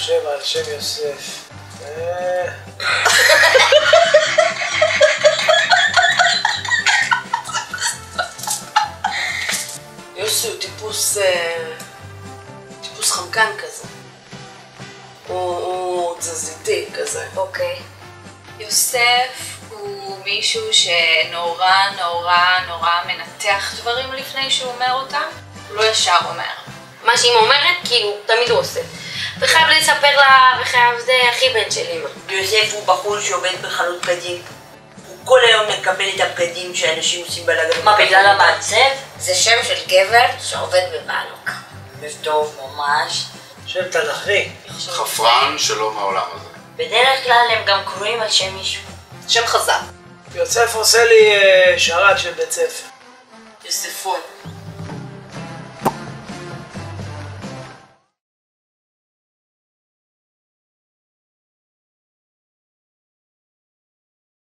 חושב על שם יוסף. יוסי הוא טיפוס חמקן כזה. הוא תזזיתי כזה. אוקיי. יוסף הוא מישהו שנורא מנתח דברים לפני שהוא אומר אותם. הוא לא ישר אומר. מה שאמא אומרת, כאילו, תמיד הוא עושה. וחייב לספר לה, וחייב זה הכי בן של אמא. יוסף הוא בחור שעובד בחנות בגדים. הוא כל היום מקבל את הבגדים שאנשים עושים בלגן. מה, בגלל המעצב? זה שם של גבר שעובד בבנק. זה טוב ממש. שם תנכי. חפרן שלא מהעולם הזה. בדרך כלל הם גם קוראים על שם מישהו. שם חזק. יוסף עושה לי שרת של בית ספר. יוספון.